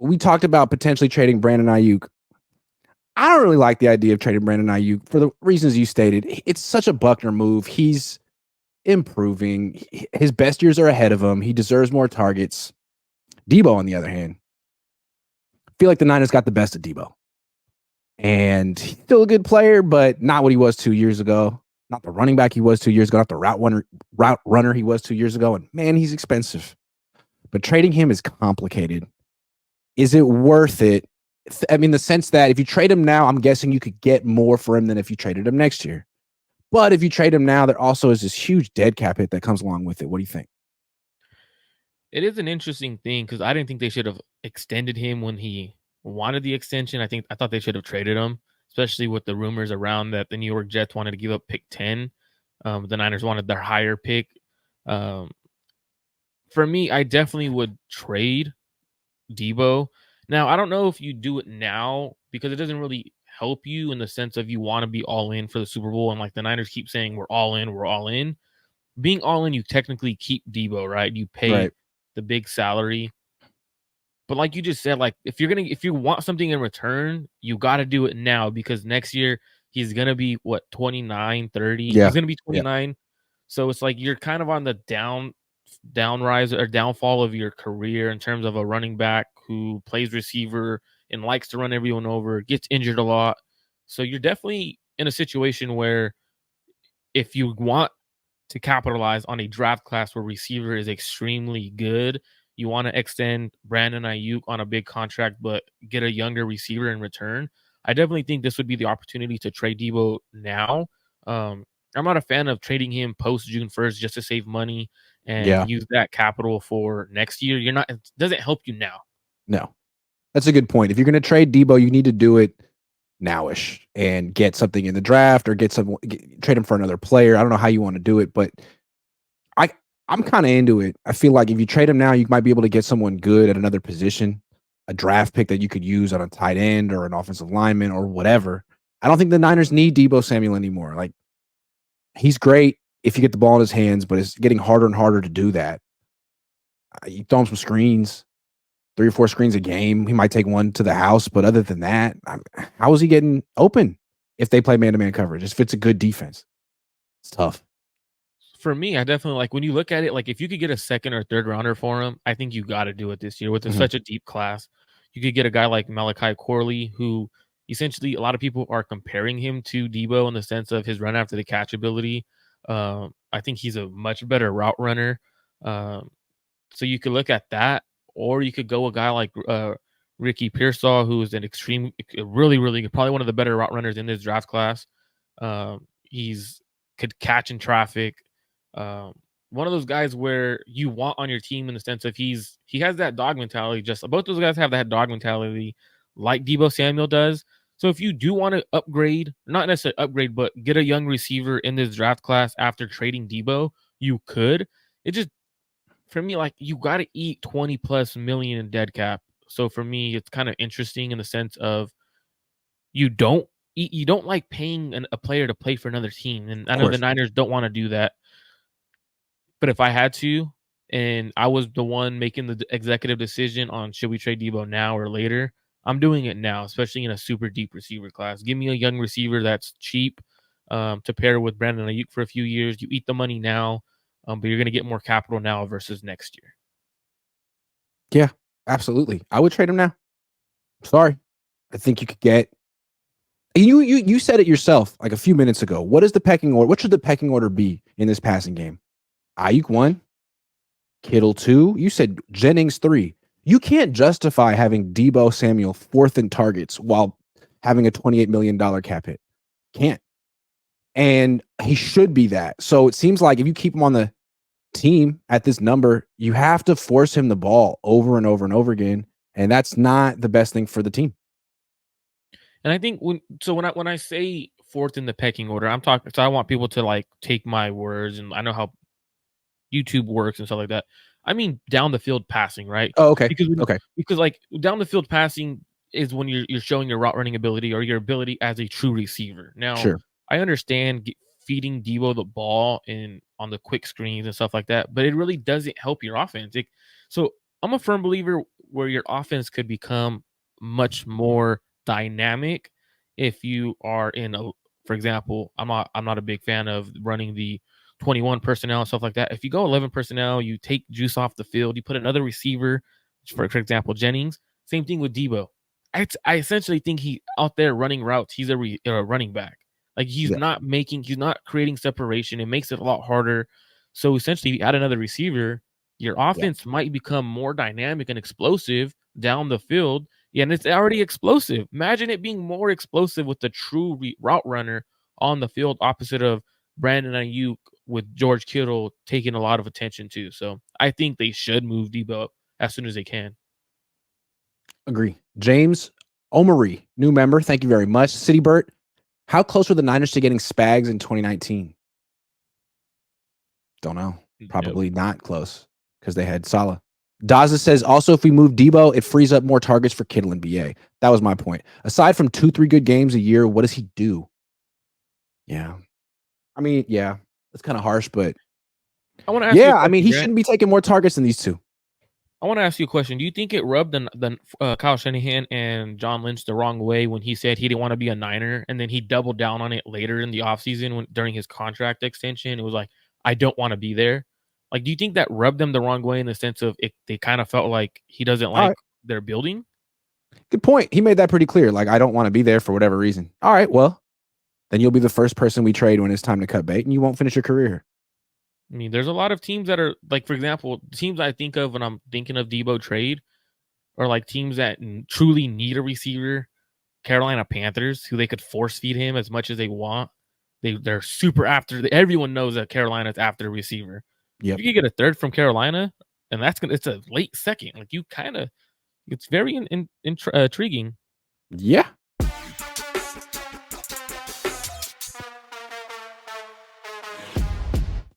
we talked about potentially trading Brandon Ayuk. I don't really like the idea of trading Brandon Ayuk for the reasons you stated. It's such a Buckner move. He's improving. His best years are ahead of him. He deserves more targets. Deebo, on the other hand, I feel like the Niners got the best of Deebo. And he's still a good player, but not what he was 2 years ago. Not the running back he was 2 years ago. Not the route runner he was 2 years ago. And man, he's expensive. But trading him is complicated. Is it worth it? I mean, the sense that if you trade him now, I'm guessing you could get more for him than if you traded him next year. But if you trade him now, there also is this huge dead cap hit that comes along with it. What do you think? It is an interesting thing because I didn't think they should have extended him when he wanted the extension. I thought they should have traded him, especially with the rumors around that the New York Jets wanted to give up pick 10. The Niners wanted their higher pick. Um, for me, I definitely would trade Deebo. Now, I don't know if you do it now because it doesn't really help you in the sense of you want to be all in for the Super Bowl. And like the Niners keep saying, we're all in, we're all in. Being all in, you technically keep Deebo, right? You pay the big salary. But like you just said, like if you want something in return, you got to do it now because next year he's going to be what 29, 30. Yeah. He's going to be 29. Yeah. So it's like you're kind of on the down rise or downfall of your career in terms of a running back who plays receiver and likes to run everyone over, gets injured a lot. So you're definitely in a situation where if you want to capitalize on a draft class where receiver is extremely good, you want to extend Brandon Ayuk on a big contract, but get a younger receiver in return. I definitely think this would be the opportunity to trade Deebo now. I'm not a fan of trading him post June 1st just to save money and use that capital for next year. It doesn't help you now. No, that's a good point. If you're going to trade Deebo, you need to do it nowish and get something in the draft or trade him for another player. I don't know how you want to do it, but I'm kind of into it. I feel like if you trade him now, you might be able to get someone good at another position, a draft pick that you could use on a tight end or an offensive lineman or whatever. I don't think the Niners need Deebo Samuel anymore. Like, he's great if you get the ball in his hands, but it's getting harder and harder to do that. You throw him some screens, 3 or 4 screens a game. He might take one to the house, but other than that, how is he getting open if they play man-to-man coverage? If it's a good defense, it's tough. For me, I definitely like when you look at it, like if you could get a second or third rounder for him, I think you got to do it this year with such a deep class. You could get a guy like Malachi Corley, who essentially a lot of people are comparing him to Deebo in the sense of his run after the catch ability. I think he's a much better route runner. So you could look at that, or you could go a guy like Ricky Pearsall, who is really probably one of the better route runners in this draft class. He's could catch in traffic. One of those guys where you want on your team in the sense of he has that dog mentality. Just both those guys have that dog mentality like Deebo Samuel does. So if you do want to upgrade, not necessarily upgrade, but get a young receiver in this draft class after trading Deebo, you could. It just, for me, like you got to eat 20 plus million in dead cap. So for me, it's kind of interesting in the sense of you don't like paying a player to play for another team. And I know the Niners don't want to do that. But if I had to, and I was the one making the executive decision on should we trade Deebo now or later, I'm doing it now, especially in a super deep receiver class. Give me a young receiver that's cheap to pair with Brandon Ayuk for a few years. You eat the money now, but you're going to get more capital now versus next year. Yeah, absolutely. I would trade him now. Sorry. I think you could get. You said it yourself like a few minutes ago. What is the pecking order? What should the pecking order be in this passing game? Ayuk 1, Kittle 2. You said Jennings 3. You can't justify having Deebo Samuel 4th in targets while having a $28 million cap hit. Can't. And he should be that. So it seems like if you keep him on the team at this number, you have to force him the ball over and over and over again. And that's not the best thing for the team. And I think when I say 4th in the pecking order, I'm talking. So I want people to like take my words, and I know how YouTube works and stuff like that. I mean, down the field passing, right? Oh, okay. Because like down the field passing is when you're showing your route running ability or your ability as a true receiver. Now, I understand feeding Deebo the ball on the quick screens and stuff like that, but it really doesn't help your offense. So I'm a firm believer where your offense could become much more dynamic if you are in a, for example, I'm not a big fan of running the 21 personnel and stuff like that. If you go 11 personnel, you take juice off the field, you put another receiver, for example, Jennings. Same thing with Deebo. I essentially think he out there running routes. He's a running back. Like he's Yeah. he's not creating separation. It makes it a lot harder. So essentially, you add another receiver, your Yeah. offense might become more dynamic and explosive down the field. Yeah, and it's already explosive. Imagine it being more explosive with the true route runner on the field, opposite of Brandon Ayuk with George Kittle taking a lot of attention too. So I think they should move Debo as soon as they can. Agree. James Omari, new member. Thank you very much. City Bert, how close were the Niners to getting Spags in 2019? Don't know. Yep. Probably not close because they had Salah. Daza says, also, if we move Debo, it frees up more targets for Kittle and BA. That was my point. Aside from 2-3 good games a year, what does he do? Yeah. I mean, yeah, that's kind of harsh, but I want to ask you a yeah, I mean, question, he Grant. shouldn't be taking more targets than these two. I want to ask you a question. Do you think it rubbed Kyle Shanahan and John Lynch the wrong way when he said he didn't want to be a Niner, and then he doubled down on it later in the offseason during his contract extension? It was like, I don't want to be there. Like, do you think that rubbed them the wrong way in the sense of they kind of felt like he doesn't All like right. their building? Good point. He made that pretty clear. Like, I don't want to be there for whatever reason. All right, well, then you'll be the first person we trade when it's time to cut bait, and you won't finish your career here. I mean, there's a lot of teams that are like, for example, teams I think of when I'm thinking of Deebo trade are like teams that truly need a receiver. Carolina Panthers, who they could force feed him as much as they want. They're super after. Everyone knows that Carolina's after the receiver. Yep. If you could get a third from Carolina, and it's a late second. Like you kind of, it's very intriguing. Yeah.